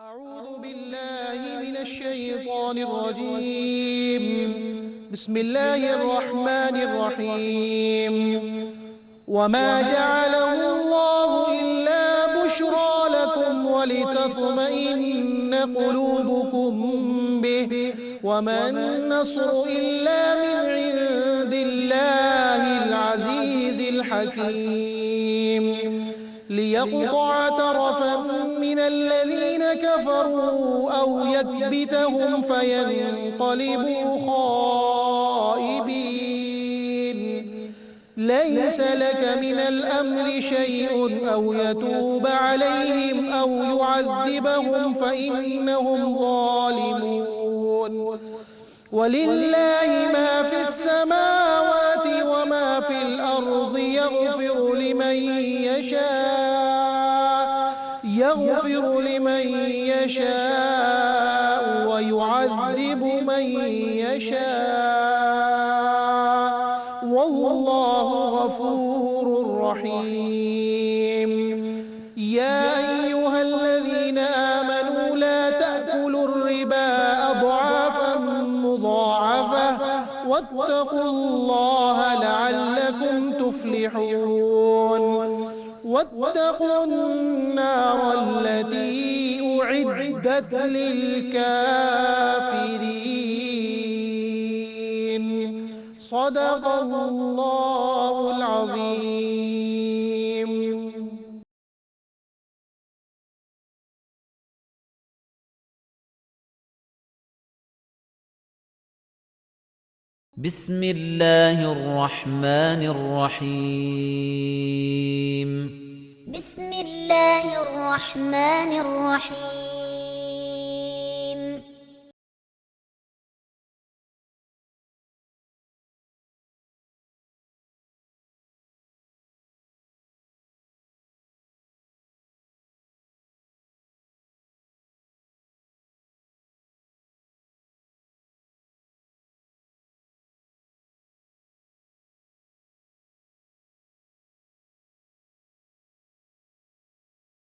أعوذ بالله من الشيطان الرجيم. بسم الله الرحمن الرحيم. وما جعله الله إلا بشرى لكم ولتطمئن قلوبكم به وما النصر إلا من عند الله العزيز الحكيم ليقطع طرفا من الذين كفروا أو يكبتهم فينقلبوا خائبين. ليس لك من الأمر شيء أو يتوب عليهم أو يعذبهم فإنهم ظالمون. ولله ما في السماوات وما في الأرض يغفر لمن يشاء ويعذب من يشاء والله غفور رحيم. يا أيها الذين آمنوا لا تأكلوا الربا أضعافا مضاعفة واتقوا الله لعلكم تفلحون. واتقوا النار التي أعدت للكافرين. صدق الله العظيم. بسم الله الرحمن الرحيم. بسم الله الرحمن الرحيم.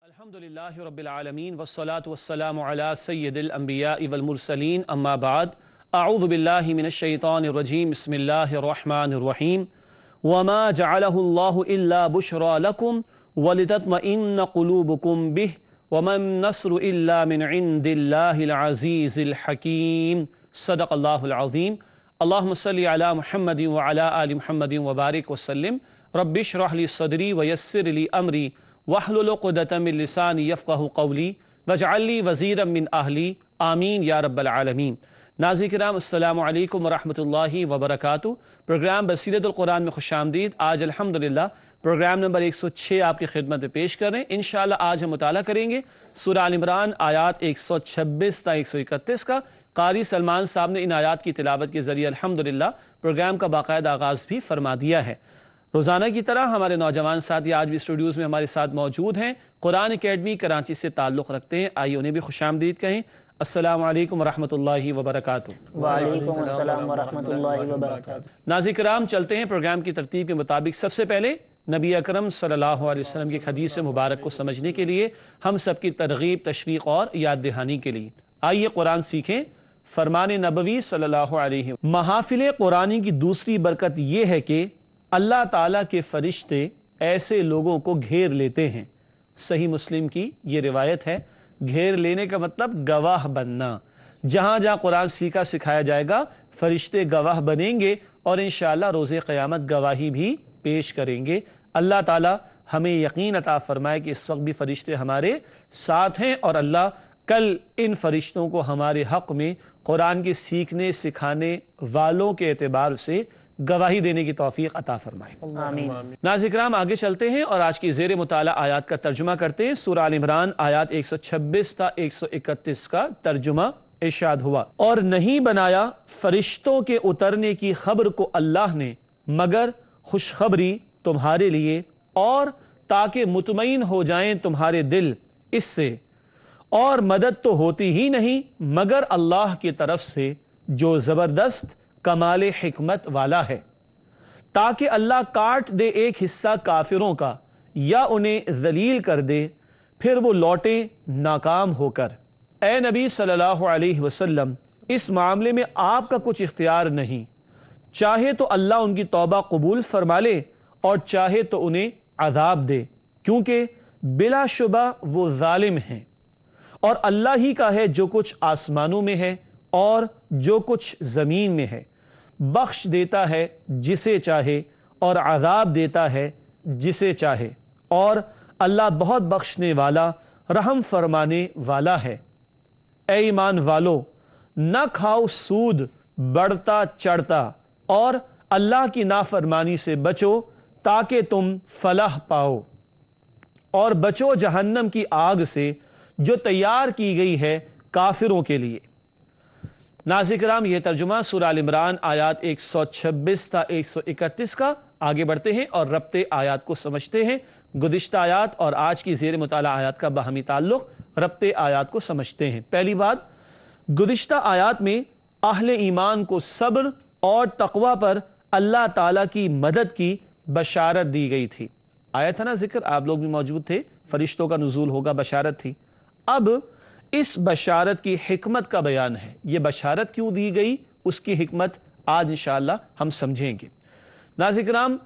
الحمدللہ رب العالمین والصلاة والسلام علی سید الانبیاء والمرسلین اما بعد اعوذ باللہ من الشیطان الرجیم بسم اللہ الرحمن الرحیم وما جعلہ اللہ الا بشرى لکم ولتطمئن قلوبکم به وما النصر الا من عند اللہ العزیز الحکیم. صدق اللہ العظیم. اللہم صلی علی محمد وعلی آل محمد وبارک وسلم. رب اشرح لی صدری ویسر لی امری وَاحْلُلْ عُقْدَةً مِّن لِّسَانِي يَفْقَهُ قَوْلِي وَاجْعَل لِّي وَزِيرًا مِّنْ أَهْلِي آمین یا رب العالمین. ناظرین کرام السلام علیکم ورحمۃ اللہ وبرکاتہ. پروگرام بصیرت القرآن میں خوش آمدید. آج الحمدللہ پروگرام نمبر 106 آپ کی خدمت میں پیش کر رہے ہیں. انشاءاللہ آج ہم مطالعہ کریں گے سورہ آل عمران آیات 126 تا 131 کا. قاری سلمان صاحب نے ان آیات کی تلاوت کے ذریعے الحمدللہ پروگرام کا باقاعدہ آغاز بھی فرما دیا ہے. روزانہ کی طرح ہمارے نوجوان ساتھی آج بھی اسٹوڈیوز میں ہمارے ساتھ موجود ہیں. قرآن اکیڈمی کراچی سے تعلق رکھتے ہیں. آئیے انہیں بھی خوش آمدید کہیں. السلام علیکم ورحمۃ اللہ وبرکاتہ. وعلیکم السلام ورحمۃ اللہ وبرکاتہ. ناظرین کرام چلتے ہیں پروگرام کی ترتیب کے مطابق. سب سے پہلے نبی اکرم صلی اللہ علیہ وسلم کی حدیث مبارک کو سمجھنے کے لیے ہم سب کی ترغیب تشویق اور یاد دہانی کے لیے آئیے قرآن سیکھیں. فرمان نبوی صلی اللہ علیہ وسلم. محافل قرآنی کی دوسری برکت یہ ہے کہ اللہ تعالیٰ کے فرشتے ایسے لوگوں کو گھیر لیتے ہیں. صحیح مسلم کی یہ روایت ہے. گھیر لینے کا مطلب گواہ بننا. جہاں جہاں قرآن سیکھا سکھایا جائے گا فرشتے گواہ بنیں گے اور انشاءاللہ روز قیامت گواہی بھی پیش کریں گے. اللہ تعالیٰ ہمیں یقین عطا فرمائے کہ اس وقت بھی فرشتے ہمارے ساتھ ہیں اور اللہ کل ان فرشتوں کو ہمارے حق میں قرآن کے سیکھنے سکھانے والوں کے اعتبار سے گواہی دینے کی توفیق عطا فرمائے. آمین. ناظرین کرام آگے چلتے ہیں اور آج کی زیر مطالعہ آیات کا ترجمہ کرتے ہیں. سورہ آل عمران آیات 126 تا 131 کا ترجمہ ارشاد ہوا. اور نہیں بنایا فرشتوں کے اترنے کی خبر کو اللہ نے مگر خوشخبری تمہارے لیے اور تاکہ مطمئن ہو جائیں تمہارے دل اس سے. اور مدد تو ہوتی ہی نہیں مگر اللہ کی طرف سے جو زبردست کمال حکمت والا ہے. تاکہ اللہ کاٹ دے ایک حصہ کافروں کا یا انہیں ذلیل کر دے پھر وہ لوٹیں ناکام ہو کر. اے نبی صلی اللہ علیہ وسلم اس معاملے میں آپ کا کچھ اختیار نہیں، چاہے تو اللہ ان کی توبہ قبول فرما لے اور چاہے تو انہیں عذاب دے، کیونکہ بلا شبہ وہ ظالم ہیں، اور اللہ ہی کا ہے جو کچھ آسمانوں میں ہے اور جو کچھ زمین میں ہے، بخش دیتا ہے جسے چاہے اور عذاب دیتا ہے جسے چاہے، اور اللہ بہت بخشنے والا رحم فرمانے والا ہے۔ اے ایمان والو، نہ کھاؤ سود بڑھتا چڑھتا، اور اللہ کی نافرمانی سے بچو تاکہ تم فلاح پاؤ، اور بچو جہنم کی آگ سے جو تیار کی گئی ہے کافروں کے لیے۔ ناظرین کرام، یہ ترجمہ سورہ آل عمران آیات 126 تا 131 کا۔ آگے بڑھتے ہیں اور ربط آیات کو سمجھتے ہیں۔ گزشتہ آیات اور آج کی زیر مطالعہ آیات کا باہمی تعلق، ربط آیات کو سمجھتے ہیں۔ پہلی بات، گزشتہ آیات میں اہل ایمان کو صبر اور تقوی پر اللہ تعالیٰ کی مدد کی بشارت دی گئی تھی۔ آیا تھا نا ذکر، آپ لوگ بھی موجود تھے، فرشتوں کا نزول ہوگا، بشارت تھی۔ اب اس بشارت کی حکمت کا بیان ہے۔ یہ بشارت کیوں دی گئی، اس کی حکمت آج انشاءاللہ ہم سمجھیں گے۔ ناظرین کرام،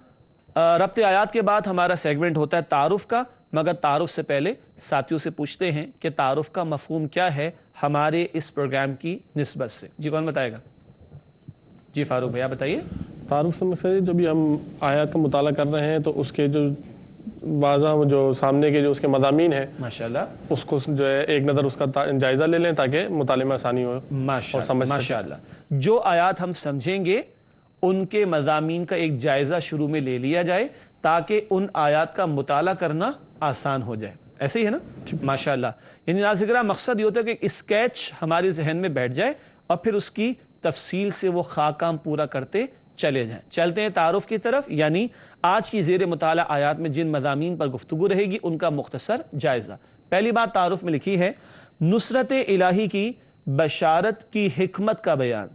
ربط آیات کے بعد ہمارا سیگمنٹ ہوتا ہے تعارف کا، مگر تعارف سے پہلے ساتھیوں سے پوچھتے ہیں کہ تعارف کا مفہوم کیا ہے ہمارے اس پروگرام کی نسبت سے۔ جی کون بتائے گا؟ جی فاروق بھیا بتائیے۔ تعارف سے مثلا جب بھی ہم آیات کا مطالعہ کر رہے ہیں تو اس کے جو واضح جو سامنے کے جو اس کے مضامین ہیں ماشاءاللہ، اس کو جو ہے ایک نظر اس کا جائزہ لے لیں تاکہ مطالعے میں آسانی ہو اور سمجھ سکیں۔ ماشاءاللہ، جو آیات ہم سمجھیں گے ان کے مضامین کا ایک جائزہ شروع میں لے لیا جائے تاکہ ان آیات کا مطالعہ کرنا آسان ہو جائے۔ ایسے ہی ہے نا؟ ماشاءاللہ، یعنی ناظرین مقصد یہ ہوتا ہے کہ اسکیچ ہمارے ذہن میں بیٹھ جائے اور پھر اس کی تفصیل سے وہ خاکام پورا کرتے چلے جائیں۔ چلتے ہیں تعارف کی طرف، یعنی آج کی زیر مطالعہ آیات میں جن مضامین پر گفتگو رہے گی ان کا مختصر جائزہ۔ پہلی بات تعارف میں لکھی ہے، نصرت الہی کی بشارت کی حکمت کا بیان۔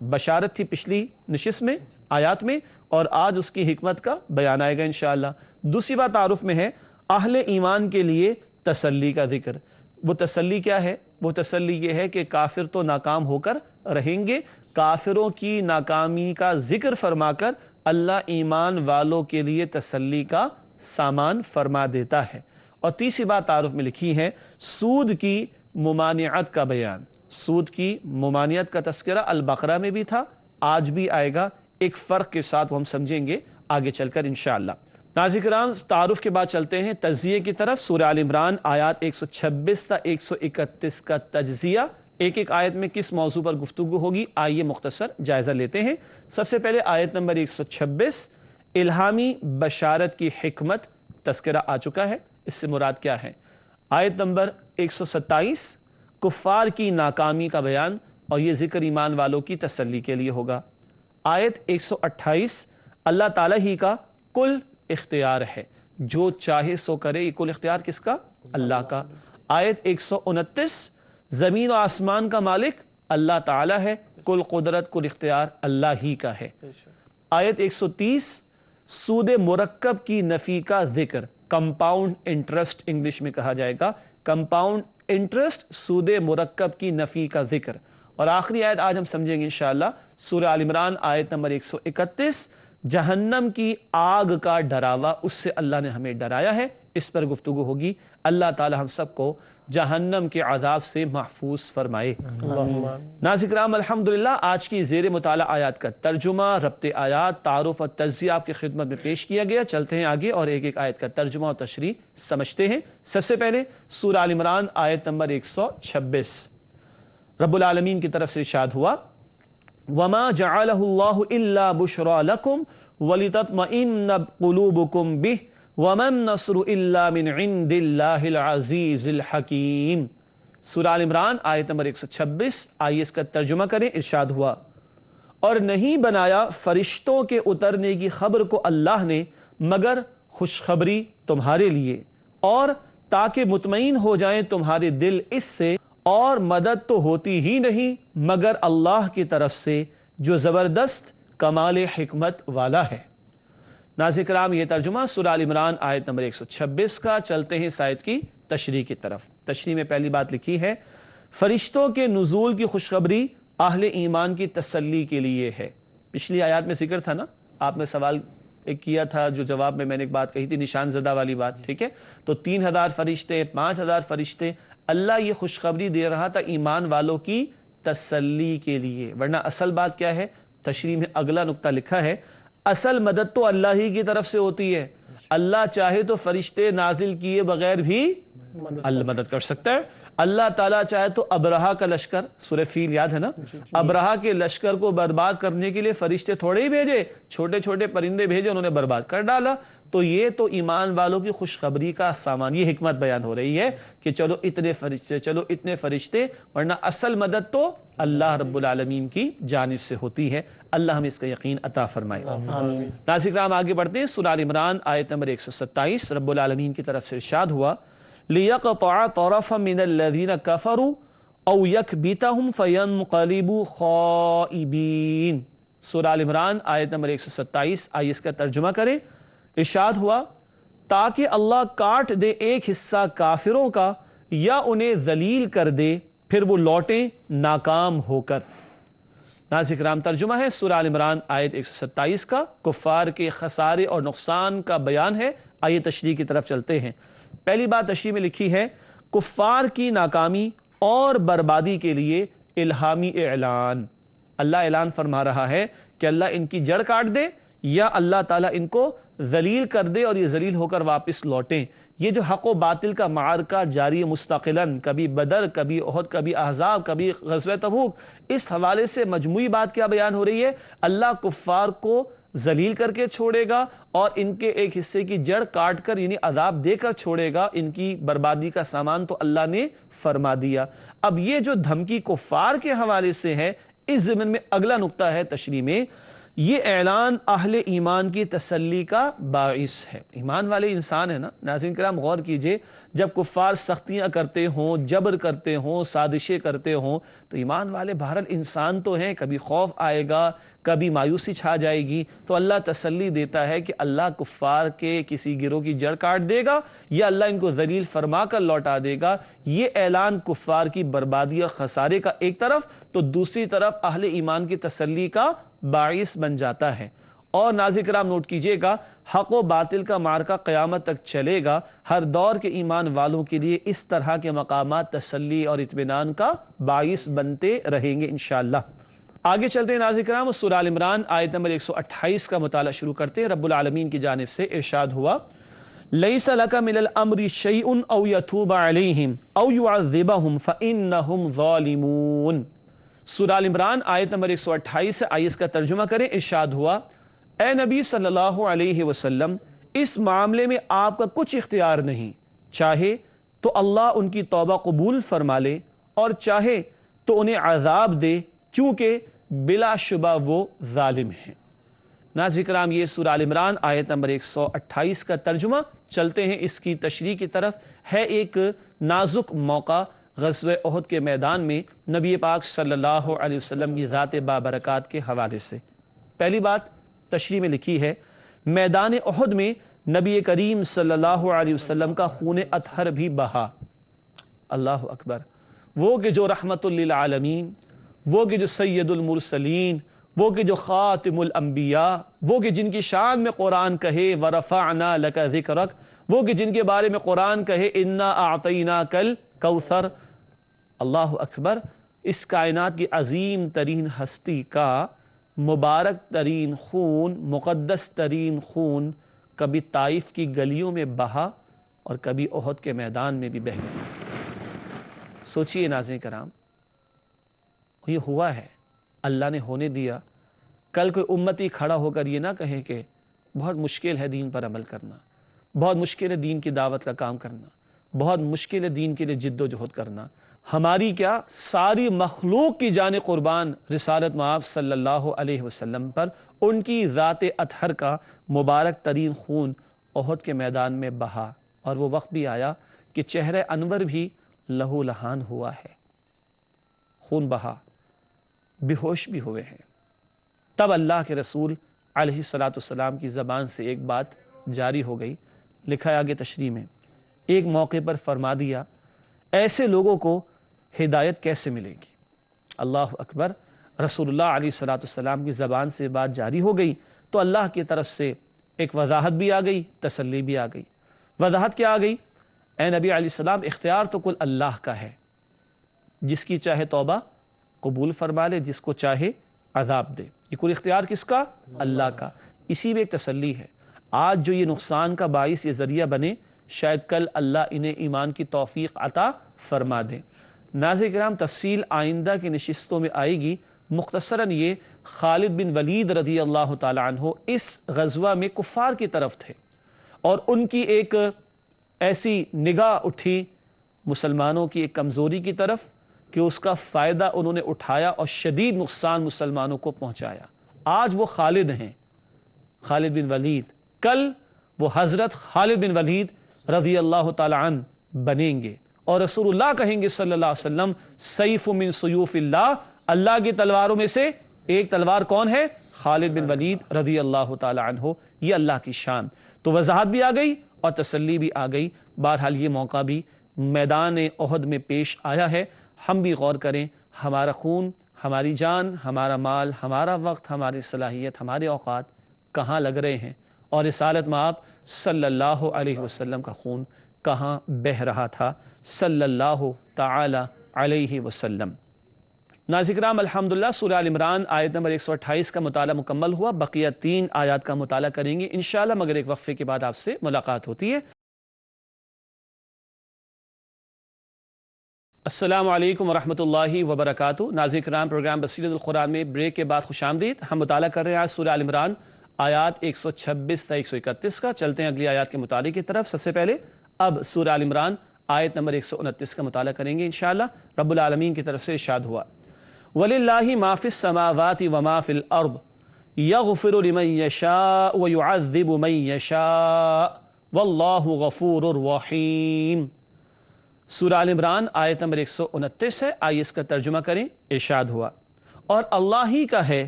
بشارت تھی پچھلی نشست میں، آیات میں، اور آج اس کی حکمت کا بیان آئے گا انشاءاللہ۔ دوسری بات تعارف میں ہے، اہل ایمان کے لیے تسلی کا ذکر۔ وہ تسلی کیا ہے؟ وہ تسلی یہ ہے کہ کافر تو ناکام ہو کر رہیں گے، کافروں کی ناکامی کا ذکر فرما کر اللہ ایمان والوں کے لیے تسلی کا سامان فرما دیتا ہے۔ اور تیسری بات تعارف میں لکھی ہے، سود کی ممانعت کا بیان۔ سود کی ممانعت کا تذکرہ البقرہ میں بھی تھا، آج بھی آئے گا، ایک فرق کے ساتھ وہ ہم سمجھیں گے آگے چل کر انشاءاللہ۔ ناظرین کرام، تعارف کے بعد چلتے ہیں تجزیے کی طرف۔ سورہ آل عمران آیات 126 تا 131 کا تجزیہ۔ ایک ایک آیت میں کس موضوع پر گفتگو ہوگی، آئیے مختصر جائزہ لیتے ہیں۔ سب سے پہلے آیت نمبر 126، الہامی بشارت کی حکمت تذکرہ آ چکا ہے، اس سے مراد کیا ہے۔ آیت نمبر 127، کفار کی ناکامی کا بیان، اور یہ ذکر ایمان والوں کی تسلی کے لیے ہوگا۔ آیت 128، اللہ تعالیٰ ہی کا کل اختیار ہے، جو چاہے سو کرے۔ یہ کل اختیار کس کا؟ اللہ کا۔ آیت 129، زمین و آسمان کا مالک اللہ تعالیٰ ہے، کل قدرت کل اختیار اللہ ہی کا ہے۔ آیت 130، سود مرکب کی نفی کا ذکر، کمپاؤنڈ انٹرسٹ انگلش میں کہا جائے گا، کمپاؤنڈ انٹرسٹ، سود مرکب کی نفی کا ذکر۔ اور آخری آیت آج ہم سمجھیں گے انشاءاللہ، سورہ آل عمران آیت نمبر 131، جہنم کی آگ کا ڈراوا، اس سے اللہ نے ہمیں ڈرایا ہے، اس پر گفتگو ہوگی۔ اللہ تعالی ہم سب کو جہنم کے عذاب سے محفوظ فرمائے۔ ناظرین کرام، الحمدللہ آج کی زیر مطالعہ آیات کا ترجمہ، ربط آیات، تعارف اور تجزیہ آپ کی خدمت میں پیش کیا گیا۔ چلتے ہیں آگے اور ایک ایک آیت کا ترجمہ اور تشریح سمجھتے ہیں۔ سب سے پہلے سورہ آل عمران آیت نمبر 126، رب العالمین کی طرف سے ارشاد ہوا، وَمَا جَعَلَهُ اللَّهُ إِلَّا بُشْرَى لَكُمْ وَلِتَطْمَئِنَّ قُلُوبُكُمْ بِهِ وَمَا النَّصْرُ إِلَّا مِنْ عِنْدِ اللَّهِ الْعَزِيزِ الْحَكِيمِ۔ سورہ آل عمران آیت نمبر 126، آئیے اس کا ترجمہ کریں۔ ارشاد ہوا، اور نہیں بنایا فرشتوں کے اترنے کی خبر کو اللہ نے مگر خوشخبری تمہارے لیے، اور تاکہ مطمئن ہو جائیں تمہارے دل اس سے، اور مدد تو ہوتی ہی نہیں مگر اللہ کی طرف سے جو زبردست کمال حکمت والا ہے۔ ناظرین کرام، یہ ترجمہ سورہ آل عمران آیت نمبر 126 کا۔ چلتے ہیں اس آیت کی تشریح کی طرف۔ تشریح میں پہلی بات لکھی ہے، فرشتوں کے نزول کی خوشخبری اہل ایمان کی تسلی کے لیے ہے۔ پچھلی آیات میں ذکر تھا نا، آپ نے سوال ایک کیا تھا جو جواب میں نے ایک بات کہی تھی، نشان زدہ والی بات، ٹھیک ہے؟ تو 3000 فرشتے، 5000 فرشتے، اللہ یہ خوشخبری دے رہا تھا ایمان والوں کی تسلی کے لیے، ورنہ اصل بات کیا ہے؟ تشریح میں اگلا نقطہ لکھا ہے، اصل مدد تو اللہ ہی کی طرف سے ہوتی ہے۔ اللہ چاہے تو فرشتے نازل کیے بغیر بھی اللہ مدد کر سکتا ہے۔ اللہ تعالیٰ چاہے تو ابرہا کا لشکر، سورہ فیل یاد ہے نا، ابرہا کے لشکر کو برباد کرنے کے لیے فرشتے تھوڑے ہی بھیجے، چھوٹے چھوٹے پرندے بھیجے، انہوں نے برباد کر ڈالا۔ تو یہ تو ایمان والوں کی خوشخبری کا سامان، یہ حکمت بیان ہو رہی ہے کہ چلو اتنے فرشتے، چلو اتنے فرشتے، ورنہ اصل مدد تو اللہ رب العالمین کی جانب سے ہوتی ہے۔ اللہ ہمیں اس کا یقین عطا فرمائے۔ ناظرین کرام آگے بڑھتے ہیں، سورہ آل عمران آیت نمبر 127، رب العالمین کی طرف سے ارشاد ہوا، لِيَقْطَعَ طَرَفًا مِّنَ الَّذِينَ كَفَرُوا أَوْ يَكْبِتَهُمْ فَيَنْقَلِبُوا خَائِبِينَ۔ سورہ آل عمران آیت نمبر 127، آئیے اس کا ترجمہ کریں۔ ارشاد ہوا تاکہ اللہ کاٹ دے ایک حصہ کافروں کا یا انہیں ذلیل کر دے، پھر وہ لوٹیں ناکام ہو کر۔ ناظرین کرام ترجمہ ہے سورہ آل عمران آیت 127 کا، کفار کے خسارے اور نقصان کا بیان ہے۔ آئیے تشریح کی طرف چلتے ہیں۔ پہلی بات تشریح میں لکھی ہے، کفار کی ناکامی اور بربادی کے لیے الہامی اعلان۔ اللہ اعلان فرما رہا ہے کہ اللہ ان کی جڑ کاٹ دے یا اللہ تعالیٰ ان کو ذلیل کر دے اور یہ ذلیل ہو کر واپس لوٹیں۔ یہ جو حق و باطل کا معرکہ جاری مستقلاً، کبھی بدر، کبھی احد، کبھی احزاب، کبھی غزوہ تبوک، اس حوالے سے مجموعی بات کیا بیان ہو رہی ہے؟ اللہ کفار کو ذلیل کر کے چھوڑے گا اور ان کے ایک حصے کی جڑ کاٹ کر یعنی عذاب دے کر چھوڑے گا۔ ان کی بربادی کا سامان تو اللہ نے فرما دیا۔ اب یہ جو دھمکی کفار کے حوالے سے ہے، اس ضمن میں اگلا نقطہ ہے تشریح میں، یہ اعلان اہل ایمان کی تسلی کا باعث ہے۔ ایمان والے انسان ہے نا، ناظرین کرام غور کیجئے، جب کفار سختیاں کرتے ہوں، جبر کرتے ہوں، سازشیں کرتے ہوں، تو ایمان والے بہرحال انسان تو ہیں، کبھی خوف آئے گا، کبھی مایوسی چھا جائے گی، تو اللہ تسلی دیتا ہے کہ اللہ کفار کے کسی گروہ کی جڑ کاٹ دے گا یا اللہ ان کو ذلیل فرما کر لوٹا دے گا۔ یہ اعلان کفار کی بربادی اور خسارے کا ایک طرف، تو دوسری طرف اہل ایمان کی تسلی کا باعث بن جاتا ہے۔ اور ناظرین کرام نوٹ کیجئے گا، حق و باطل کا معرکہ قیامت تک چلے گا، ہر دور کے ایمان والوں کے لیے اس طرح کے مقامات تسلی اور اطمینان کا باعث بنتے رہیں گے انشاءاللہ۔ آگے چلتے ہیں ناظرین کرام، سورہ آل عمران آیت نمبر 128 کا مطالعہ شروع کرتے ہیں۔ رب العالمین کی جانب سے ارشاد ہوا، لَيْسَ لَكَ مِنَ الْأَمْرِ شَيْءٌ أَوْ يَتُوبَ عَلَيْهِمْ أَوْ يُعَذِّبَهُمْ فَإِنَّهُمْ ظَالِمُونَ۔ سورہ آل عمران آیت نمبر 128 سے آئیے اس کا ترجمہ کریں۔ ارشاد ہوا، اے نبی صلی اللہ علیہ وسلم، اس معاملے میں آپ کا کچھ اختیار نہیں، چاہے تو اللہ ان کی توبہ قبول فرما لے اور چاہے تو انہیں عذاب دے، کیونکہ بلا شبہ وہ ظالم ہیں۔ ناظرین کرام یہ سورہ آل عمران آیت نمبر 128 کا ترجمہ، چلتے ہیں اس کی تشریح کی طرف۔ ہے ایک نازک موقع غزوہ احد کے میدان میں نبی پاک صلی اللہ علیہ وسلم کی ذات بابرکات کے حوالے سے۔ پہلی بات تشریح میں لکھی ہے، میدان احد میں نبی کریم صلی اللہ علیہ وسلم کا خون اطہر بھی بہا۔ اللہ اکبر، وہ کہ جو رحمت للعالمین، وہ کہ جو سید المرسلین، وہ کہ جو خاتم الانبیاء، وہ کہ جن کی شان میں قرآن کہے ورفعنا لک ذکرک، وہ کہ جن کے بارے میں قرآن کہے انا اعطیناک الکوثر۔ اللہ اکبر، اس کائنات کی عظیم ترین ہستی کا مبارک ترین خون، مقدس ترین خون کبھی طائف کی گلیوں میں بہا اور کبھی احد کے میدان میں بھی بہہ گیا۔ سوچئے ناظرین کرام، یہ ہوا ہے، اللہ نے ہونے دیا۔ کل کوئی امتی کھڑا ہو کر یہ نہ کہیں کہ بہت مشکل ہے دین پر عمل کرنا، بہت مشکل ہے دین کی دعوت کا کام کرنا، بہت مشکل ہے دین کے لیے جد و جہد کرنا۔ ہماری کیا ساری مخلوق کی جان قربان رسالت مآب صلی اللہ علیہ وسلم پر، ان کی ذات اطہر کا مبارک ترین خون احد کے میدان میں بہا، اور وہ وقت بھی آیا کہ چہرہ انور بھی لہو لہان ہوا ہے، خون بہا، بے ہوش بھی ہوئے ہیں۔ تب اللہ کے رسول علیہ السلام کی زبان سے ایک بات جاری ہو گئی، لکھا ہے آگے تشریح میں، ایک موقع پر فرما دیا، ایسے لوگوں کو ہدایت کیسے ملے گی؟ اللہ اکبر، رسول اللہ علیہ الصلوۃ والسلام کی زبان سے بات جاری ہو گئی تو اللہ کی طرف سے ایک وضاحت بھی آ گئی، تسلی بھی آ گئی۔ وضاحت کیا آ گئی؟ اے نبی علیہ السلام، اختیار تو کل اللہ کا ہے، جس کی چاہے توبہ قبول فرما لے، جس کو چاہے عذاب دے۔ یہ کل اختیار کس کا؟ اللہ کا۔ اسی میں ایک تسلی ہے، آج جو یہ نقصان کا باعث یہ ذریعہ بنے، شاید کل اللہ انہیں ایمان کی توفیق عطا فرما دے۔ ناظرین کرام، تفصیل آئندہ کی نشستوں میں آئے گی۔ مختصراً یہ خالد بن ولید رضی اللہ تعالی عنہ اس غزوہ میں کفار کی طرف تھے، اور ان کی ایک ایسی نگاہ اٹھی مسلمانوں کی ایک کمزوری کی طرف کہ اس کا فائدہ انہوں نے اٹھایا اور شدید نقصان مسلمانوں کو پہنچایا۔ آج وہ خالد ہیں، خالد بن ولید، کل وہ حضرت خالد بن ولید رضی اللہ تعالی عنہ بنیں گے، اور رسول اللہ کہیں گے صلی اللہ علیہ وسلم، سیف من سیوف اللہ، اللہ کی تلواروں میں سے ایک تلوار کون ہے؟ خالد بن ولید رضی اللہ تعالی عنہ۔ یہ اللہ کی شان۔ تو وضاحت بھی آ گئی اور تسلی بھی آ گئی۔ بہرحال یہ موقع بھی میدان احد میں پیش آیا ہے، ہم بھی غور کریں، ہمارا خون، ہماری جان، ہمارا مال، ہمارا وقت، ہماری صلاحیت، ہمارے اوقات کہاں لگ رہے ہیں، اور رسالت مآب صلی اللہ علیہ وسلم کا خون کہاں بہہ رہا تھا صلی اللہ تعالی علیہ وسلم۔ ناظرین کرام، الحمدللہ سورہ آل عمران آیت نمبر 128 کا مطالعہ مکمل ہوا۔ بقیہ 3 آیات کا مطالعہ کریں گے انشاءاللہ، مگر ایک وقفے کے بعد آپ سے ملاقات ہوتی ہے۔ السلام علیکم ورحمۃ اللہ وبرکاتہ۔ ناظرین کرام، پروگرام بصیرت القرآن میں بریک کے بعد خوش آمدید۔ ہم مطالعہ کر رہے ہیں آج سورہ آل عمران آیات 126 تا 131 کا۔ چلتے ہیں اگلی آیات کے مطالعے کی طرف۔ سب سے پہلے اب سورہ آل عمران آیت نمبر 129 کا مطالعہ کریں گے انشاءاللہ۔ رب العالمین کی طرف سے ارشاد ہوا، وَلِلَّهِ مَا فِي السَّمَاوَاتِ وَمَا فِي الْأَرْضِ يَغْفِرُ لِمَن يَشَاءُ وَيُعَذِّبُ مَن يَشَاءُ وَاللَّهُ غَفُورٌ رَحِيمٌ۔ سورہ آل عمران آیت نمبر 129 ہے، آئیے اس کا ترجمہ کریں۔ ارشاد ہوا، اور اللہ ہی کا ہے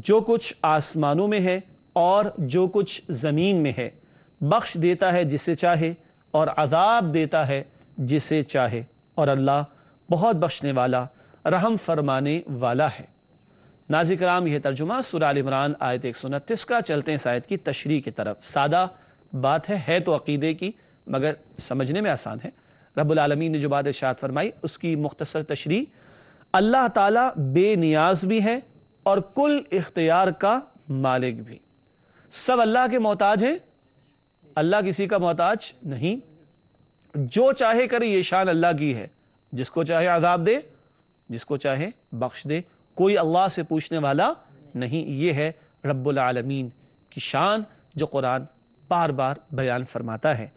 جو کچھ آسمانوں میں ہے اور جو کچھ زمین میں ہے، بخش دیتا ہے جسے چاہے اور عذاب دیتا ہے جسے چاہے، اور اللہ بہت بخشنے والا، رحم فرمانے والا ہے۔ ناظرین کرام، یہ ترجمہ سورہ آل عمران آیت 129 کا۔ چلتے ہیں اس آیت کی تشریح کی طرف۔ سادہ بات ہے تو عقیدے کی، مگر سمجھنے میں آسان ہے۔ رب العالمین نے جو بات ارشاد فرمائی اس کی مختصر تشریح، اللہ تعالیٰ بے نیاز بھی ہے اور کل اختیار کا مالک بھی۔ سب اللہ کے محتاج ہیں، اللہ کسی کا محتاج نہیں۔ جو چاہے کرے، یہ شان اللہ کی ہے، جس کو چاہے عذاب دے، جس کو چاہے بخش دے، کوئی اللہ سے پوچھنے والا نہیں۔ یہ ہے رب العالمین کی شان جو قرآن بار بار بیان فرماتا ہے۔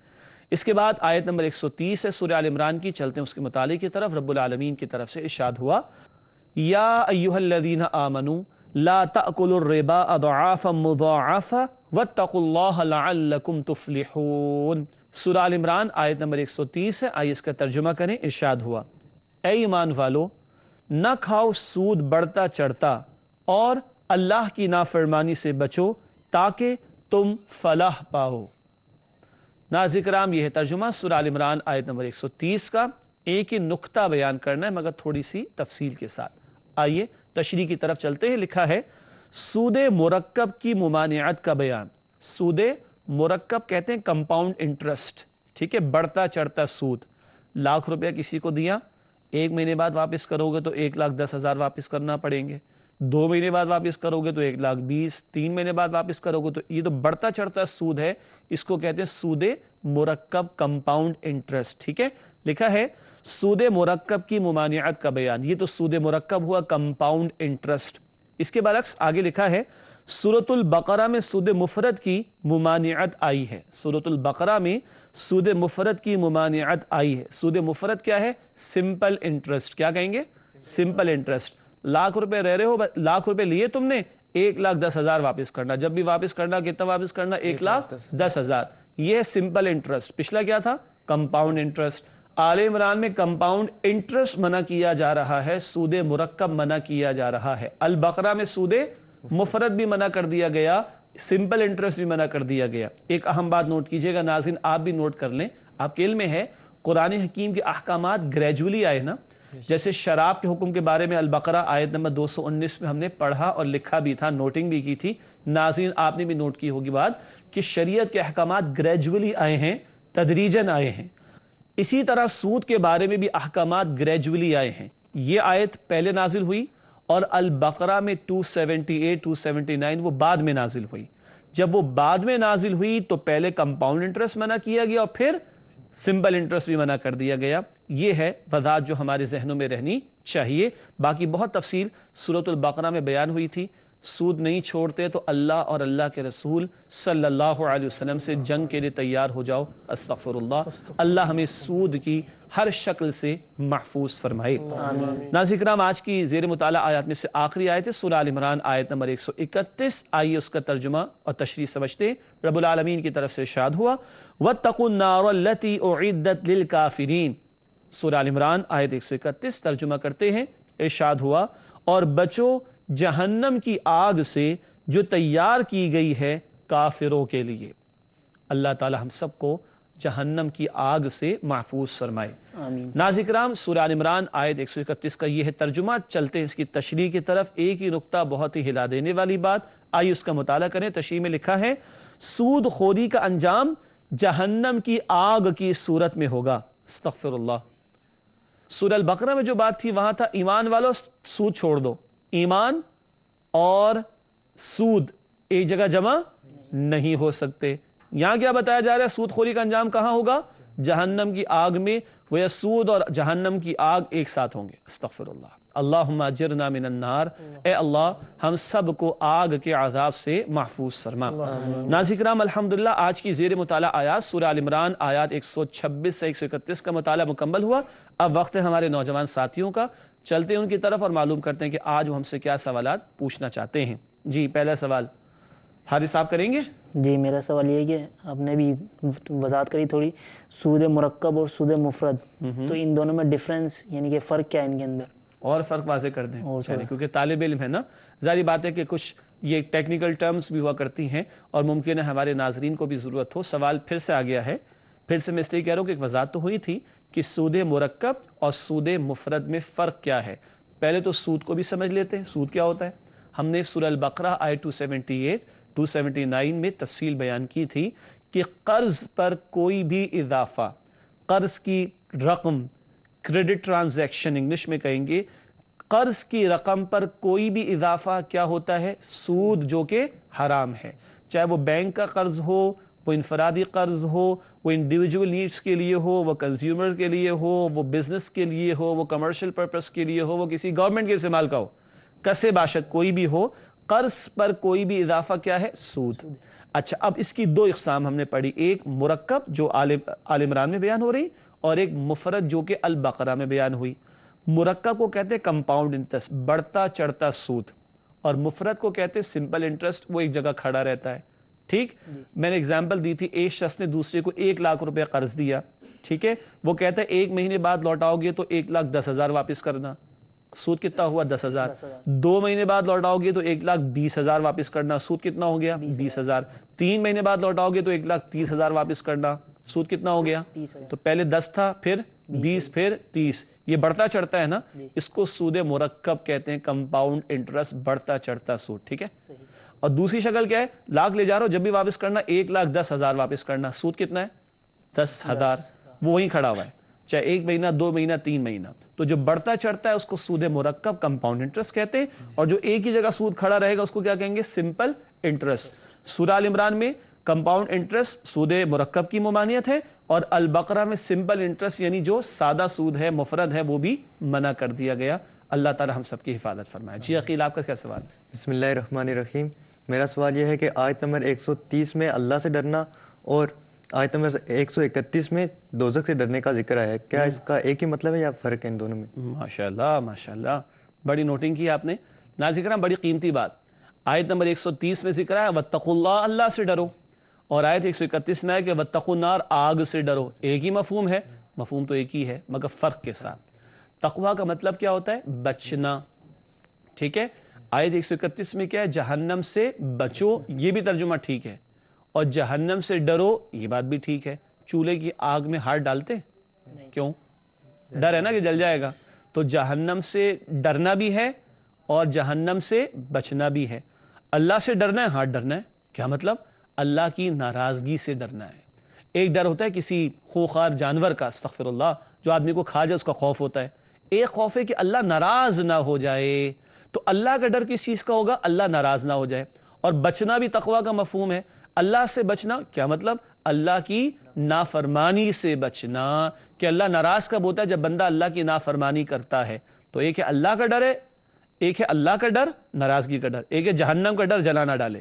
اس کے بعد آیت نمبر 130 ہے سورہ آل عمران کی۔ چلتے ہیں اس کے مطالعے کی طرف۔ رب العالمین کی طرف سے ارشاد ہوا، یا ایھا الذین آمنوا لا تأکلوا الربا اضعافا مضاعفا واتقوا اللہ لعلکم تفلحون۔ سورہ آل عمران آیت نمبر 130 ہے، آئیے اس کا ترجمہ کریں۔ ارشاد ہوا، اے ایمان والو، نہ کھاؤ سود بڑھتا چڑھتا اور اللہ کی نافرمانی سے بچو تاکہ تم فلاح پاؤ۔ ناظرین کرام، یہ ہے ترجمہ سورہ آل عمران آیت نمبر 130 کا۔ ایک ہی نقطہ بیان کرنا ہے مگر تھوڑی سی تفصیل کے ساتھ۔ آئیے تشریح کی طرف چلتے ہیں۔ لکھا ہے، سود مرکب کی ممانعت کا بیان۔ سود مرکب کہتے ہیں کمپاؤنڈ انٹرسٹ، ٹھیک ہے، بڑھتا چڑھتا سود۔ لاکھ روپیہ کسی کو دیا، 1 مہینے بعد واپس کرو گے تو 1,10,000 واپس کرنا پڑیں گے، 2 مہینے بعد واپس کرو گے تو 1,20,000، 3 مہینے بعد واپس کرو گے تو یہ تو بڑھتا چڑھتا سود ہے، اس کو کہتے ہیں سود مرکب کمپاؤنڈ انٹرسٹ، ٹھیک ہے۔ لکھا ہے سود مرکب کی ممانعت کا بیان، یہ تو سود مرکب ہوا کمپاؤنڈ انٹرسٹ۔ اس کے برعکس آگے لکھا ہے سورۃ البقرہ میں سود مفرد کی ممانعت آئی ہے۔ سورۃ البقرہ میں سود مفرد کی ممانعت آئی ہے۔ سود مفرد کیا ہے؟ Simple interest. کیا کہیں گے؟ Simple interest. لاکھ روپے رہ رہے ہو، لاکھ روپے لیے تم نے، 1,10,000 واپس کرنا، جب بھی واپس کرنا کتنا واپس کرنا؟ 1,10,000۔ یہ ہے سمپل انٹرسٹ۔ پچھلا کیا تھا؟ Compound interest. آل عمران میں کمپاؤنڈ انٹرسٹ منع کیا جا رہا ہے، سود مرکب منع کیا جا رہا ہے۔ البقرہ میں سود مفرد بھی منع کر دیا گیا، سمپل انٹرسٹ بھی منع کر دیا گیا۔ ایک اہم بات نوٹ کیجئے گا ناظرین، آپ بھی نوٹ کر لیں، آپ کے علم میں ہے قرآن حکیم کے احکامات گریجولی آئے نا، جیسے شراب کے حکم کے بارے میں البقرہ آیت نمبر 219 میں ہم نے پڑھا اور لکھا بھی تھا، نوٹنگ بھی کی تھی۔ ناظرین آپ نے بھی نوٹ کی ہوگی بات کہ شریعت کے احکامات گریجولی آئے ہیں، تدریجاً آئے ہیں۔ اسی طرح سود کے بارے میں بھی احکامات گریجولی آئے ہیں۔ یہ آیت پہلے نازل ہوئی اور البقرہ میں 278 279 وہ بعد میں نازل ہوئی۔ جب وہ بعد میں نازل ہوئی تو پہلے کمپاؤنڈ انٹرسٹ منع کیا گیا اور پھر سمپل انٹرسٹ بھی منع کر دیا گیا۔ یہ ہے وضاحت جو ہمارے ذہنوں میں رہنی چاہیے۔ باقی بہت تفصیل سورۃ البقرہ میں بیان ہوئی تھی۔ سود نہیں چھوڑتے تو اللہ اور اللہ کے رسول صلی اللہ علیہ وسلم سے جنگ کے لیے تیار ہو جاؤ۔ استغفر اللہ۔ اللہ ہمیں سود کی ہر شکل سے محفوظ فرمائے۔ ناظرین کرام، آج کی زیر مطالعہ آیات میں سے آخری آیت ہے سورہ آل عمران آیت نمبر 131۔ آئیے اس کا ترجمہ اور تشریح سمجھتے ہیں۔ رب العالمین کی طرف سے ارشاد ہوا وَاتَّقُوا النَّارَ الَّتِي أُعِدَّتْ لِلْكَافِرِينَ۔ سورہ آل عمران آیت 131 ترجمہ کرتے ہیں، ارشاد ہوا اور بچو جہنم کی آگ سے جو تیار کی گئی ہے کافروں کے لیے۔ اللہ تعالی ہم سب کو جہنم کی آگ سے محفوظ فرمائے۔ ناظرین کرام، سورہ آل عمران آیت 131 کا یہ ہے ترجمہ۔ چلتے ہیں اس کی تشریح کی طرف۔ ایک ہی نقطہ بہت ہی ہلا دینے والی بات، آئیے اس کا مطالعہ کریں۔ تشریح میں لکھا ہے سود خوری کا انجام جہنم کی آگ کی صورت میں ہوگا۔ استغفر اللہ۔ سورہ البقرہ میں جو بات تھی وہاں تھا ایمان والو سود چھوڑ دو۔ ایمان اور سود ایک جگہ جمع نہیں ہو سکتے۔ یہاں کیا بتایا جا رہا ہے؟ سود خوری کا انجام کہاں ہوگا؟ جہنم کی آگ میں۔ وہ سود اور جہنم کی آگ ایک ساتھ ہوں گے۔ استغفر اللہ۔ اللہم اجرنا من النار، اے اللہ ہم سب کو آگ کے عذاب سے محفوظ فرما۔ ناظرین کرام، الحمدللہ آج کی زیر مطالعہ آیات سورہ آل عمران آیات 126 سے 131 کا مطالعہ مکمل ہوا۔ اب وقت ہے ہمارے نوجوان ساتھیوں کا، چلتے ہیں ان کی طرف اور معلوم کرتے ہیں کہ آج وہ ہم سے کیا سوالات پوچھنا چاہتے ہیں۔ جی پہلا سوال حارث صاحب کریں گے؟ جی میرا سوال یہ ہے کہ آپ نے بھی وضاحت کری تھوڑی سود مرکب اور سود مفرد، تو ان دونوں میں ڈفرینس یعنی کہ فرق کیا ہے ان کے اندر؟ اور فرق واضح کر دیں کیونکہ طالب علم ہے نا، ظاہری بات ہے کہ کچھ یہ ٹیکنیکل ٹرمز بھی ہوا کرتی ہیں اور ممکن ہے ہمارے ناظرین کو بھی ضرورت ہو۔ سوال پھر سے آ گیا ہے، پھر سے میں اس لیے کہہ رہا ہوں کہ ایک وضاحت تو ہوئی تھی کہ سود مرکب اور سود مفرد میں فرق کیا ہے۔ پہلے تو سود کو بھی سمجھ لیتے ہیں، سود کیا ہوتا ہے۔ ہم نے سورہ البقرہ آیت 278 279 میں تفصیل بیان کی تھی کہ قرض پر کوئی بھی اضافہ، قرض کی رقم، کریڈٹ ٹرانزیکشن انگلش میں کہیں گے، قرض کی رقم پر کوئی بھی اضافہ کیا ہوتا ہے؟ سود، جو کہ حرام ہے۔ چاہے وہ بینک کا قرض ہو، وہ انفرادی قرض ہو، وہ انڈیویجول نیڈز کے لیے ہو، وہ کنزیومر کے لیے ہو، وہ بزنس کے لیے ہو، وہ کمرشل پرپس کے لیے ہو، وہ کسی گورنمنٹ کے استعمال کا ہو، کسے باشد کوئی بھی ہو، قرض پر کوئی بھی اضافہ کیا ہے؟ سود۔ اچھا، اب اس کی دو اقسام ہم نے پڑھی، ایک مرکب جو آل عمران میں بیان ہو رہی اور ایک مفرد جو کہ البقرہ میں بیان ہوئی۔ مرکب کو کہتے ہیں کمپاؤنڈ انٹرسٹ، بڑھتا چڑھتا سود، اور مفرد کو کہتے ہیں سمپل انٹرسٹ، وہ ایک جگہ کھڑا رہتا ہے۔ ٹھیک، میں نے اگزامپل دی تھی، ایک شخص نے دوسرے کو 1 لاکھ روپے قرض دیا، ٹھیک ہے، وہ کہتا ہے 1 مہینے بعد لوٹاؤ گے تو 1,10,000 واپس کرنا، سود کتنا ہوا؟ 10,000۔ 2 مہینے بعد لوٹاؤ گے تو 1,20,000 واپس کرنا، سود کتنا ہو گیا؟ 20,000۔ 3 مہینے بعد لوٹاؤ گے تو 1,30,000 واپس کرنا، سود کتنا ہو گیا؟ تو پہلے 10 تھا، پھر 20، پھر 30، یہ بڑھتا چڑھتا ہے نا، اس کو سود مرکب کہتے ہیں، کمپاؤنڈ انٹرسٹ، بڑھتا چڑھتا سود، ٹھیک ہے۔ اور دوسری شکل کیا ہے؟ لاکھ لے جا رہا ہو، جب بھی واپس کرنا 1,10,000 واپس کرنا، سود کتنا ہے؟ 10,000، وہ وہیں کھڑا ہوا ہے، چاہے 1 مہینہ، 2 مہینہ، 3 مہینہ۔ تو جو بڑھتا چڑھتا ہے اس کو سود مرکب، کمپاؤنڈ انٹرسٹ کہتے ہیں، اور جو ایک ہی جگہ سود کھڑا رہے گا اس کو کیا کہیں گے؟ Simple interest. سورہ آل عمران میں کمپاؤنڈ انٹرسٹ سود مرکب کی ممانعت ہے، اور البقرہ میں سمپل انٹرسٹ یعنی جو سادہ سود ہے، مفرد ہے، وہ بھی منع کر دیا گیا۔ اللہ تعالی ہم سب کی حفاظت فرمائے۔ جی عقیل، آپ کا کیا سوال ہے؟ بسم اللہ الرحمن الرحیم۔ میرا سوال یہ ہے کہ آیت نمبر 130 میں اللہ سے ڈرنا اور آیت نمبر 131 میں دوزخ سے ڈرنے کا ذکر آیا ہے، کیا اس کا ایک ہی مطلب ہے یا فرق ہے ان دونوں میں؟ ماشاءاللہ ماشاءاللہ، بڑی نوٹنگ کی آپ نے ناظرین کرام، بڑی قیمتی بات۔ آیت نمبر 130 میں ذکر ہے واتقوا اللہ، اللہ سے ڈرو، اور آیت 131 میں ہے کہ واتقوا النار، آگ سے ڈرو۔ ایک ہی مفہوم ہے، مفہوم تو ایک ہی ہے مگر فرق کے ساتھ۔ تقویٰ کا مطلب کیا ہوتا ہے؟ بچنا، ٹھیک ہے۔ آیت 131 میں کیا ہے؟ جہنم سے بچو، یہ بھی ترجمہ ٹھیک ہے، اور جہنم سے ڈرو، یہ بات بھی ٹھیک ہے۔ چولہے کی آگ میں ہاتھ ڈالتے کیوں؟ ڈر ہے نا کہ جل جائے گا، تو جہنم سے ڈرنا بھی ہے اور جہنم سے بچنا بھی ہے۔ اللہ سے ڈرنا ہے، ہاں ڈرنا ہے، کیا مطلب؟ اللہ کی ناراضگی سے ڈرنا ہے۔ ایک ڈر ہوتا ہے کسی خونخوار جانور کا، استغفر اللہ، جو آدمی کو کھا جائے اس کا خوف ہوتا ہے۔ ایک خوف ہے کہ اللہ ناراض نہ ہو جائے، تو اللہ کا ڈر کس چیز کا ہوگا؟ اللہ ناراض نہ ہو جائے۔ اور بچنا بھی تقویٰ کا مفہوم ہے۔ اللہ سے بچنا کیا مطلب؟ اللہ کی نافرمانی سے بچنا، کہ اللہ ناراض کب ہوتا ہے؟ جب بندہ اللہ کی نافرمانی کرتا ہے۔ تو ایک ہے اللہ کا ڈر ہے، ایک ہے اللہ کا ڈر، ناراضگی کا ڈر، ایک ہے جہنم کا ڈر، جلا نہ ڈالے۔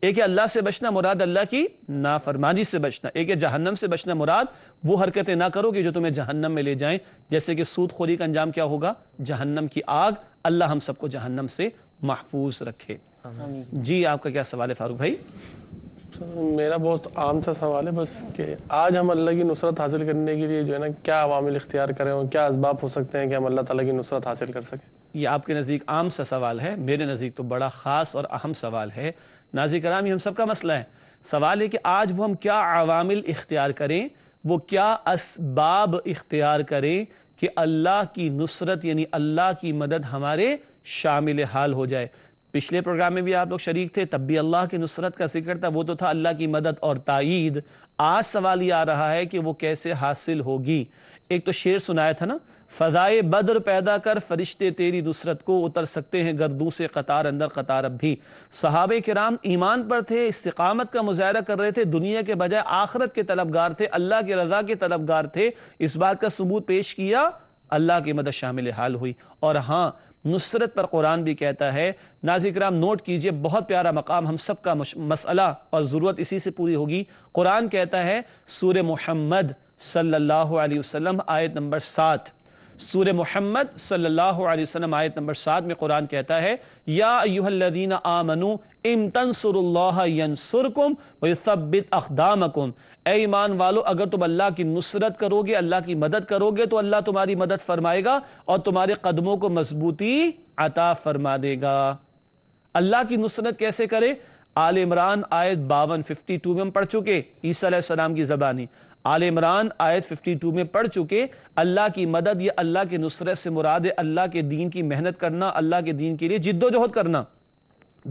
ایک ہے اللہ سے بچنا مراد اللہ کی نافرمانی سے بچنا، ایک ہے جہنم سے بچنا مراد وہ حرکتیں نہ کرو کہ جو تمہیں جہنم میں لے جائیں، جیسے کہ سود خوری کا انجام کیا ہوگا؟ جہنم کی آگ۔ اللہ ہم سب کو جہنم سے محفوظ رکھے۔ جی آپ کا کیا سوال ہے فاروق بھائی؟ میرا بہت عام سا سوال ہے بس، کہ آج ہم اللہ کی نصرت حاصل کرنے کے لیے جو ہے نا کیا عوامل اختیار کریں اور کیا اسباب ہو سکتے ہیں کہ ہم اللہ تعالیٰ کی نصرت حاصل کر سکیں؟ یہ آپ کے نزدیک عام سا سوال ہے، میرے نزدیک تو بڑا خاص اور اہم سوال ہے۔ ناظرین کرام، یہ ہم سب کا مسئلہ ہے۔ سوال ہے کہ آج وہ ہم کیا عوامل اختیار کریں، وہ کیا اسباب اختیار کریں کہ اللہ کی نصرت یعنی اللہ کی مدد ہمارے شامل حال ہو جائے۔ پچھلے پروگرام میں بھی آپ لوگ شریک تھے، تب بھی اللہ کی نصرت کا ذکر تھا، وہ تو تھا اللہ کی مدد اور تائید۔ آج سوال یہ آ رہا ہے کہ وہ کیسے حاصل ہوگی۔ ایک تو شعر سنایا تھا نا، فضائے بدر پیدا کر فرشتے تیری نصرت کو، اتر سکتے ہیں گردوں سے قطار اندر قطار اب بھی۔ صحابہ کرام ایمان پر تھے، استقامت کا مظاہرہ کر رہے تھے، دنیا کے بجائے آخرت کے طلبگار تھے، اللہ کی رضا کے طلبگار تھے۔ اس بات کا ثبوت پیش کیا، اللہ کی مدد شامل حال ہوئی۔ اور ہاں، نصرت پر قرآن بھی کہتا ہے۔ ناظرین کرام نوٹ کیجئے، بہت پیارا مقام، ہم سب کا مسئلہ اور ضرورت اسی سے پوری ہوگی۔ قرآن کہتا ہے سورہ محمد صلی اللہ علیہ وسلم آیت نمبر 7، سورہ محمد صلی اللہ علیہ وسلم آیت نمبر 7 میں قرآن کہتا ہے یا ایھا الذین آمنوا ان تنصروا اللہ ینصرکم ویثبت اقدامکم، اے ایمان والو اگر تم اللہ کی نصرت کرو گے، اللہ کی مدد کرو گے تو اللہ تمہاری مدد فرمائے گا اور تمہارے قدموں کو مضبوطی عطا فرما دے گا۔ اللہ کی نصرت کیسے کرے؟ آل عمران آیت 52 52 میں ہم پڑھ چکے، عیسیٰ علیہ السلام کی زبانی۔ آل عمران آیت 52 میں پڑھ چکے، اللہ کی مدد یہ اللہ کے نصرت سے مراد ہے اللہ کے دین کی محنت کرنا، اللہ کے دین کے لیے جد و جہد کرنا،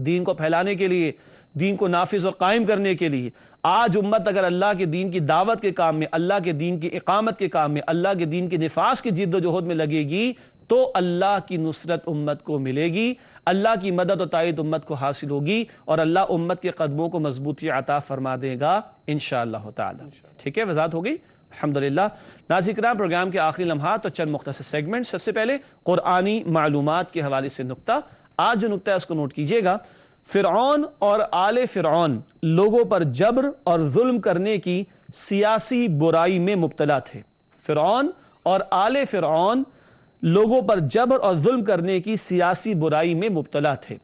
دین کو پھیلانے کے لیے، دین کو نافذ اور قائم کرنے کے لیے۔ آج امت اگر اللہ کے دین کی دعوت کے کام میں، اللہ کے دین کی اقامت کے کام میں، اللہ کے دین کے نفاذ کی جد و جہد میں لگے گی تو اللہ کی نصرت امت کو ملے گی، اللہ کی مدد و تائید امت کو حاصل ہوگی اور اللہ امت کے قدموں کو مضبوطی عطا فرما دے گا انشاءاللہ تعالی۔ ٹھیک ہے، وضاحت ہو گئی الحمدللہ۔ ناظرین کرام، پروگرام کے آخری لمحات اور چند مختصر سیگمنٹ۔ سب سے پہلے قرآنی معلومات کے حوالے سے نقطہ، آج جو نقطہ ہے اس کو نوٹ کیجئے گا۔ فرعون اور آل فرعون لوگوں پر جبر اور ظلم کرنے کی سیاسی برائی میں مبتلا تھے۔ فرعون اور آل فرعون لوگوں پر جبر اور ظلم کرنے کی سیاسی برائی میں مبتلا تھے۔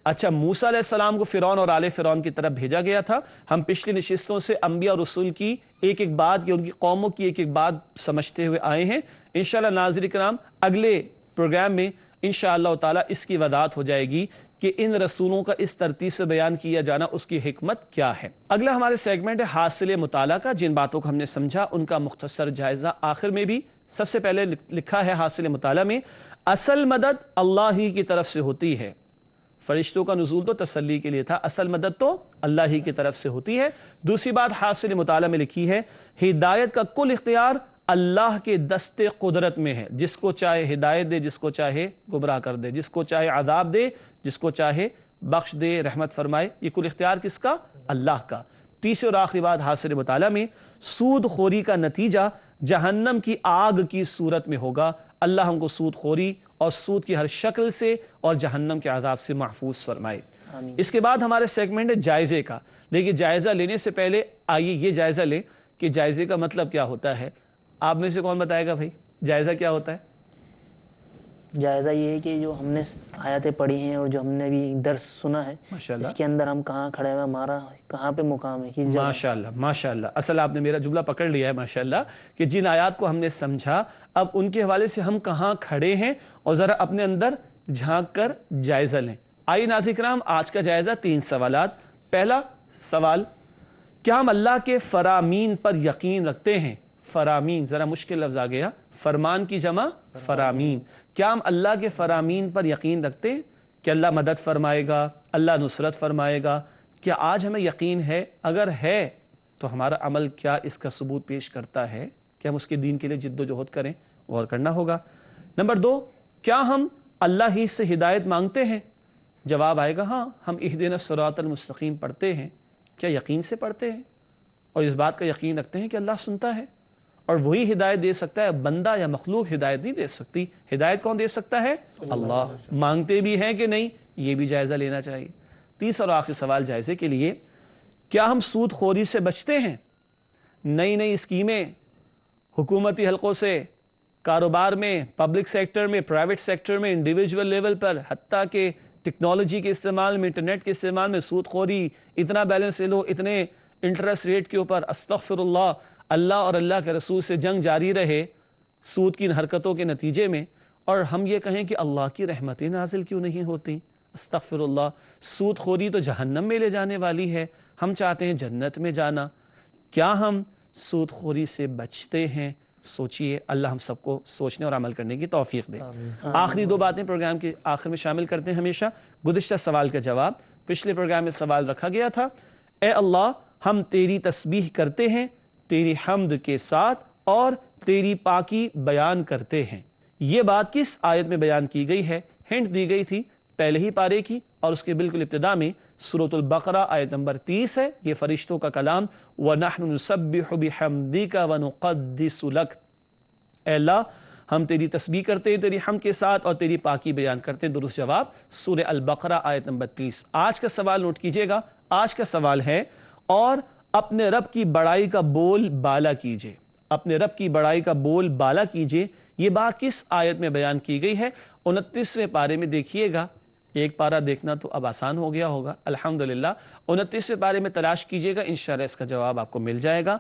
اچھا، موسیٰ علیہ السلام کو فرعون اور آل فرعون کی طرف بھیجا گیا تھا۔ ہم پچھلی نشستوں سے انبیاء اور رسول کی ایک ایک بات، ان کی قوموں کی ایک ایک بات سمجھتے ہوئے آئے ہیں۔ انشاءاللہ ناظرین کرام اگلے پروگرام میں انشاءاللہ تعالی اس کی وضاحت ہو جائے گی کہ ان رسولوں کا اس ترتیب سے بیان کیا جانا اس کی حکمت کیا ہے۔ اگلا ہمارے سیگمنٹ ہے حاصل مطالعہ کا، جن باتوں کو ہم نے سمجھا ان کا مختصر جائزہ۔ آخر میں بھی سب سے پہلے لکھا ہے حاصل مطالعہ میں، اصل مدد اللہ ہی کی طرف سے ہوتی ہے۔ فرشتوں کا نزول تو تسلی کے لیے تھا، اصل مدد تو اللہ ہی کی طرف سے ہوتی ہے۔ دوسری بات حاصل مطالعہ میں لکھی ہے، ہدایت کا کل اختیار اللہ کے دست قدرت میں ہے، جس کو چاہے ہدایت دے، جس کو چاہے گمراہ کر دے، جس کو چاہے عذاب دے، جس کو چاہے بخش دے، رحمت فرمائے۔ یہ کل اختیار کس کا؟ اللہ کا۔ تیسری اور آخری بات حاصل مطالعہ میں، سود خوری کا نتیجہ جہنم کی آگ کی صورت میں ہوگا۔ اللہ ہم کو سود خوری اور سود کی ہر شکل سے اور جہنم کے عذاب سے محفوظ فرمائے۔ اس کے بعد ہمارے سیگمنٹ ہے جائزے کا، لیکن جائزہ لینے سے پہلے آئیے یہ جائزہ لیں کہ جائزے کا مطلب کیا ہوتا ہے۔ آپ میں سے کون بتائے گا بھائی جائزہ کیا ہوتا ہے؟ جائزہ یہ ہے کہ جو ہم نے آیاتیں پڑھی ہیں اور جو ہم نے بھی درس سنا ہے، ماشاءاللہ، اس کے اندر ہم کہاں کھڑے ہیں، ہمارا کہاں پہ مقام ہے، کس جگہ۔ ماشاءاللہ ماشاءاللہ، اصل آپ نے میرا جملہ پکڑ لیا ہے ماشاءاللہ، کہ جن آیات کو ہم نے سمجھا اب ان کے حوالے سے ہم کہاں کھڑے ہیں اور ذرا اپنے اندر جھانک کر جائزہ لیں۔ آئیے ناظرین کرام، آج کا جائزہ 3 سوالات۔ پہلا سوال، کیا ہم اللہ کے فرامین پر یقین رکھتے ہیں؟ فرامین ذرا مشکل لفظ آ گیا، فرمان کی جمع فرامین. کیا ہم اللہ کے فرامین پر یقین رکھتے ہیں کہ اللہ مدد فرمائے گا, اللہ نصرت فرمائے گا؟ کیا آج ہمیں یقین ہے؟ اگر ہے تو ہمارا عمل کیا اس کا ثبوت پیش کرتا ہے کہ ہم اس کے دین کے لیے جد و جہد کریں؟ غور کرنا ہوگا. نمبر 2, کیا ہم اللہ ہی سے ہدایت مانگتے ہیں؟ جواب آئے گا ہاں, ہم اہدنا الصراط المستقیم پڑھتے ہیں. کیا یقین سے پڑھتے ہیں اور اس بات کا یقین رکھتے ہیں کہ اللہ سنتا ہے اور وہی ہدایت دے سکتا ہے؟ بندہ یا مخلوق ہدایت نہیں دے سکتی. ہدایت کون دے سکتا ہے؟ اللہ. مانگتے بھی ہیں کہ نہیں, یہ بھی جائزہ لینا چاہیے. تیسرا اور آخری سوال جائزے کے لیے, کیا ہم سود خوری سے بچتے ہیں؟ نئی نئی اسکیمیں حکومتی حلقوں سے, کاروبار میں, پبلک سیکٹر میں, پرائیویٹ سیکٹر میں, انڈیویجول لیول پر, حتیٰ کہ ٹیکنالوجی کے استعمال میں, انٹرنیٹ کے استعمال میں سود خوری, اتنا بیلنس لے لو, اتنے انٹرسٹ ریٹ کے اوپر, استغفر اللہ. اللہ اور اللہ کے رسول سے جنگ جاری رہے سود کی ان حرکتوں کے نتیجے میں, اور ہم یہ کہیں کہ اللہ کی رحمتیں نازل کیوں نہیں ہوتی؟ استغفر اللہ. سود خوری تو جہنم میں لے جانے والی ہے, ہم چاہتے ہیں جنت میں جانا. کیا ہم سود خوری سے بچتے ہیں؟ سوچئے. اللہ ہم سب کو سوچنے اور عمل کرنے کی توفیق دے. آخری 2 باتیں پروگرام کے آخر میں شامل کرتے ہیں ہمیشہ. گزشتہ سوال کا جواب. پچھلے پروگرام میں سوال رکھا گیا تھا, اے اللہ ہم تیری تسبیح کرتے ہیں تیری حمد کے ساتھ اور تیری پاکی بیان کرتے ہیں. یہ بات کس آیت میں بیان کی گئی ہے؟ ہنٹ دی گئی تھی پہلے ہی پارے کی, اور اس کے بالکل ابتدا میں سورۃ البقرہ آیت نمبر 30 ہے. یہ فرشتوں کا کلام, وَنَحْنُ نُسَبِّحُ بِحَمْدِكَ وَنُقَدِّسُ لَكَ. اے اللہ ہم تیری تسبیح کرتے ہیں تیری حمد کے ساتھ اور تیری پاکی بیان کرتے ہیں. درست جواب سورہ البقرہ آیت نمبر 30. آج کا سوال نوٹ کیجئے گا. آج کا سوال ہے, اور اپنے رب کی بڑائی کا بول بالا کیجئے. اپنے رب کی بڑائی کا بول بالا کیجئے. یہ بات کس آیت میں بیان کی گئی ہے؟ 29ویں پارے میں دیکھیے گا. ایک پارہ دیکھنا تو اب آسان ہو گیا ہوگا الحمدللہ. 29ویں پارے میں تلاش کیجئے گا, انشاءاللہ اس کا جواب آپ کو مل جائے گا.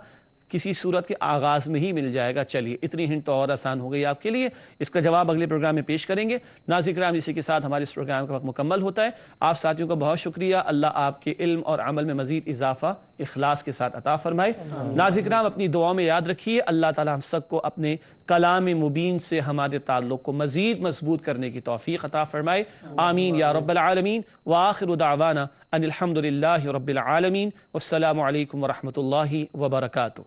کسی صورت کے آغاز میں ہی مل جائے گا. چلیے اتنی ہنٹ تو اور آسان ہو گئی آپ کے لیے. اس کا جواب اگلے پروگرام میں پیش کریں گے. ناظرین کرام, اسی کے ساتھ ہمارے اس پروگرام کا وقت مکمل ہوتا ہے. آپ ساتھیوں کا بہت شکریہ. اللہ آپ کے علم اور عمل میں مزید اضافہ اخلاص کے ساتھ عطا فرمائے. ناظرین کرام, اپنی دعاؤں میں یاد رکھیے, اللہ تعالی ہم سب کو اپنے کلام مبین سے ہمارے تعلق کو مزید مضبوط کرنے کی توفیق عطا فرمائے. آمین یا رب العالمین. وآخر دعوانا ان الحمدللہ رب العالمین. والسلام علیکم ورحمۃ اللہ وبرکاتہ.